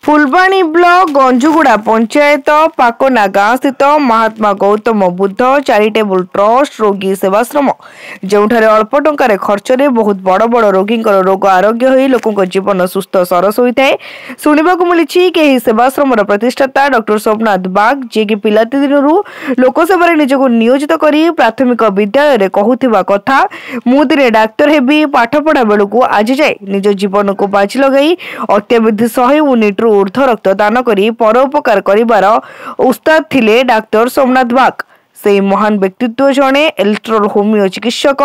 Phulbani block गंजुगुड़ा panchayat पाकोना गाँ स्थित Mahatma Gautam Buddha charitable trust रोगी सेवाश्रम जोठारे अल्प टंकार खर्च में बहुत बड़ बड़ रोगी रोग आरोग्य हो लोकों जीवन सुस्थ सरस होता है। शुणा मिली कि सेवाश्रम प्रतिष्ठाता डॉक्टर सोमनाथ बाग जी की पिलाती दिन लोकसेवार निजक नियोजित कर प्राथमिक विद्यालय कहूथिबा कथा मु दिने डाक्तर हेबी पाठ पढ़ा बेलू आज जाए निज जीवन को बाजी लगे अत्याविधि 100 यूनिट ऊर्ध रक्त दान करी परोपकार करिवार उस्ताद थिले डॉक्टर सोमनाथ बाग। से महान व्यक्तित्व जड़े इलेक्ट्रो होमियो चिकित्सक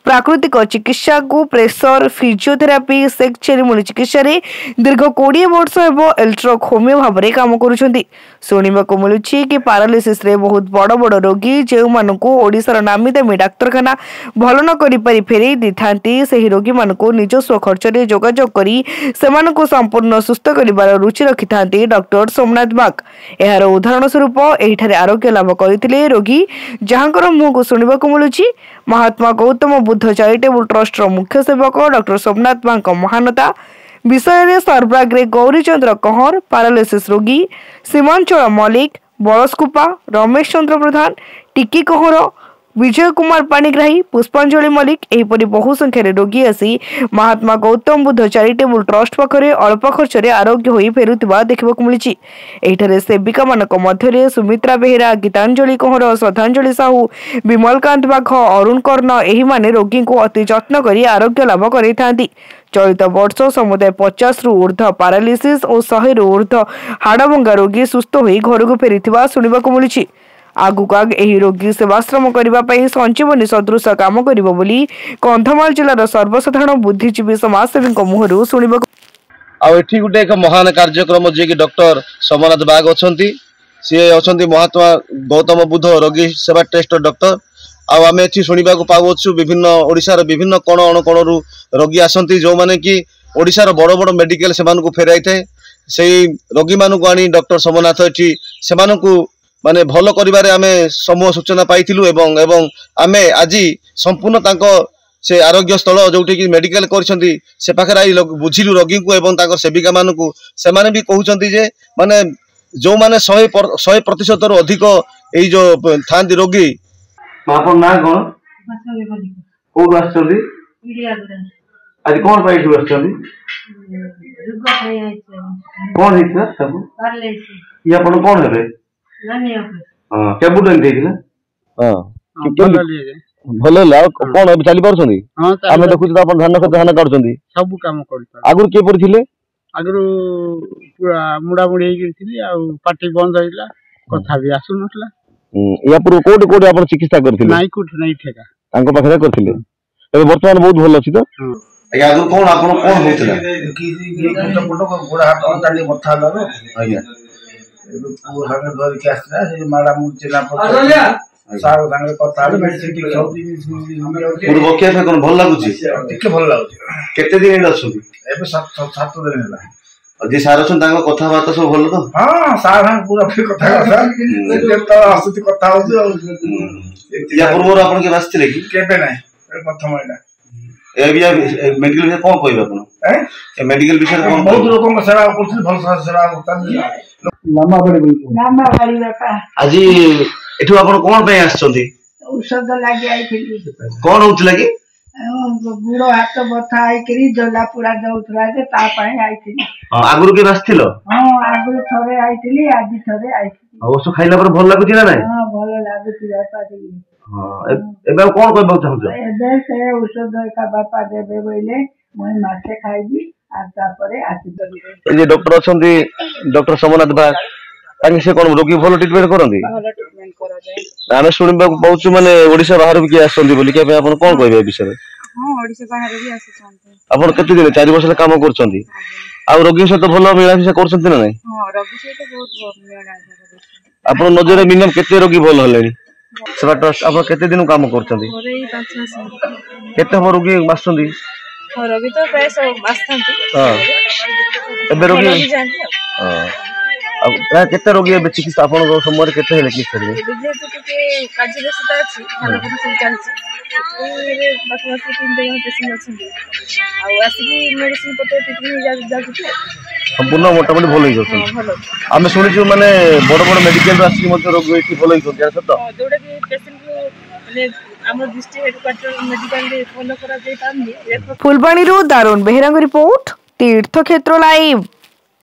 प्राकृतिक चिकित्सा को प्रेशर फिजियोथेरापी सेक चेरीमुली चिकित्सा दीर्घ 20 वर्ष इलेक्ट्रो होमियो भाव में काम शुणा मिलूँ कि पारालिसिस रे बहुत बड़ बड़ रोगी जो ओडिशार नामी दामी डाक्तरखाना भल न करी फेरई दी था रोगी मानू निजस्व खर्च में जोगाजोग करी सेमानकु संपूर्ण सुस्थ कर रुचि रखि था डॉक्टर सोमनाथ बाग। यार उदाहरण स्वरूप एठारे आरोग्य लाभ करते रोगी जहांकर मुह को शुणा मिलूँ महात्मा गौतम बुद्ध चैरिटेबल ट्रस्ट मुख्य सेवक डॉक्टर सोमनाथ बाग महानता विषय सरब्राग्रे गौरीचंद्र कहर पारालिसिस रोगी सीमांचल मल्लिक बड़स्कुपा रमेश चंद्र प्रधान टिकी कहर विजय कुमार पाणिग्राही पुष्पांजलि मल्लिक एहीपरि बहु संख्यार रोगी आसी महात्मा गौतम बुद्ध चैरिटेबल ट्रस्ट पाखरे अल्प खर्च में आरोग्य होई फेरुथिबा देखिबाकु मिलिछि। एठारे सेविका मानक मध्यरे सुमित्रा बेहेरा गीतांजलि कहर श्रद्धांजलि साहू विमलकांत बाघ अरुण कर्ण एही माने रोगी को अति जत्न करी आरोग्य लाभ करिथांती। चलित वर्ष समुदाय 50 रु ऊर्ध पारालिसिस और 100 रु ऊर्ध हाड़भंगा रोगी सुस्थ होई घर को फेरिथिबा सुनिबाकु मिलिछि। आगुक एही रोगी सेवाश्रम करने संजीवनी सदृश काम करिबो बोली कंधमाल जिलार सर्वसाधारण बुद्धिजीवी समाजसेवी मुहरु शुणा एठी गुटे एक महान कार्यक्रम जे कि डॉक्टर सोमनाथ बाग अछंती सी अछंती महात्मा गौतम बुद्ध रोगी सेवा ट्रस्ट डॉक्टर आमे एठी शुणा पाउछु विभिन्न ओडिशार विभिन्न कोण अणकोणरू रोगी आसंती जो माने कि ओडिशार बड़ बड़ मेडिकल सेमानकु फेराई थाए सेही रोगी मानकु आनी डॉक्टर सोमनाथ एठी सेमानकु माने भल करिबारे आमे समूह सूचना पाइथिलु एवं आमे आज संपूर्ण तांको से आरोग्य स्थल जोटी कि मेडिकल करछंती से पाखरे आई बुझिलु रोगी को एवं तांको सेविका मानकु से माने भी कहउछंती जे माने जो माने 100% रु अधिक एई जो थांती रोगी आपन ना कोन को आछंती आज कोन पाइ छु आछंती दुर्गा पाइ आइछ कोन हित सब पारलेसी या अपन कोन हेबे नानी हां केबु देन देखिला हां भल लाव कोन अब चली परछंती आमे देखु त अपन ध्यान काढछंती सब काम करता आगुर के पर थिले आगुर पूरा मुडा मुडी हे गेलथिली आ पार्टी बंद होइला कथा भी आसु नथला या पूर्व कोड कोड अपन चिकित्सा करथिले नाइ कुठ नै ठेका तांको पाखरे करथिले ए वर्तमान बहुत भल अछि त या आगुर कोन आपन कोन होतला कि ये फोटो को गोड़ा हाथ अंताली बथा लालो आज्ञा पूरा हाथ धर के आस्ता से माडा मुचेला पछा सारो संगे कथा मेडिसिन टी सौदी पूर्व के कोन भल लागुची टिके भल लागुची केते दिन एड अछुदी एबे 7 दिन होला अजी सारो सन तांको कथा बात सब भल तो हां सार हम पूरा फिर कथा जे तो आसुती कथा होती या पूर्व आपन के बासथिले कि केबे नै प्रथम एला ए बिया मेडिकल में कोन कहबे आपन ए मेडिकल विषय कोन बहुत लोगों को सेवा करथि भल सेवा करता लामा बाड़ी बापा आज एठु आपन कोन पे आछंती औषध लागि आइथिली कोन होतला कि गुड़ो हाथ बथा आइकरी जला पूरा दउथला जे ता पाए आइथिली आगुर के बासथिलो हां आगुर थरे आइथिली आदि थरे आइथिली औषध खाइला पर भल लागुची ना नाही हां भल लागुची बापा दे हां एबे कोन कहबो चाहू एबे से औषध का बापा देबे बोले মই मासे खाइबी आ तापरे आसी जे डॉक्टर अछंती डॉक्टर सोमनाथ बाग तांके से कोन रोगी भल ट्रीटमेंट करंती भल ट्रीटमेंट करा जाय आमे सुनिबा पहुचु माने ओडिसा बाहर भी के आछंती बोली के आपन कोन कहबे ए विषय हां ओडिसा बाहर भी आछंती आपन केते दिन 4 वर्ष काम करछंती आ रोगी से तो भल मिला से करछंती ना नहीं हां रोगी से तो बहुत मिला है आपन नजर मिनिमम केते रोगी भल हलेनी सेवा ट्रस्ट आपन केते दिन काम करछंती ओरे 5 मास केते हम रोगी बासछंती रोगी तो प्राय सब आस्थांती हां एबे रोगी जानती हां ଆଉ ପ୍ରାୟ କେତେ ରୋଗୀ ଏବେ ଚିକିତ୍ସା ଆପଣଙ୍କ ସମୟରେ କେତେ ହେଲେ ଚିକିତ୍ସା ହେଲେ? ଏବେ ଯେହେତୁ ଟିକେ କାର୍ଯ୍ୟବ୍ୟସ୍ତତା ଅଛି ଭଲ କାମ ସବୁ ଚାଲିଛି ସେଥିପାଇଁ ପାଖାପାଖି 3 ଜଣ ପେସେଣ୍ଟ ଅଛନ୍ତି ଆଉ ଆସିକି ମେଡିସିନ ପତ୍ର ଟ୍ରିଟମେଣ୍ଟ ଯାଉଛି ସମ୍ପୂର୍ଣ୍ଣ ମୋଟାମୋଟି ଭଲ ହେଇଯାଉଛନ୍ତି। ଭଲ ଆମେ ଶୁଣିଛୁ ମାନେ ବଡ ବଡ ମେଡିକାଲରୁ ଆସିକି ମଧ୍ୟ ରୋଗ ଏଠି ଭଲ ହେଇଛନ୍ତି ସତ? ଯୋଉଟା କି ପେସେଣ୍ଟକୁ ମାନେ ଆମ ଡିଷ୍ଟ୍ରିକ୍ଟ ହେଡକ୍ୱାର୍ଟର ମେଡିକାଲରେ ଭଲ କରାଯାଇ ପାରୁନି। ଫୁଲବାଣୀରୁ ଦାରୁଣ ବେହେରାଙ୍କ ରିପୋର୍ଟ, ତୀର୍ଥକ୍ଷେତ୍ର ଲାଇଭ୍।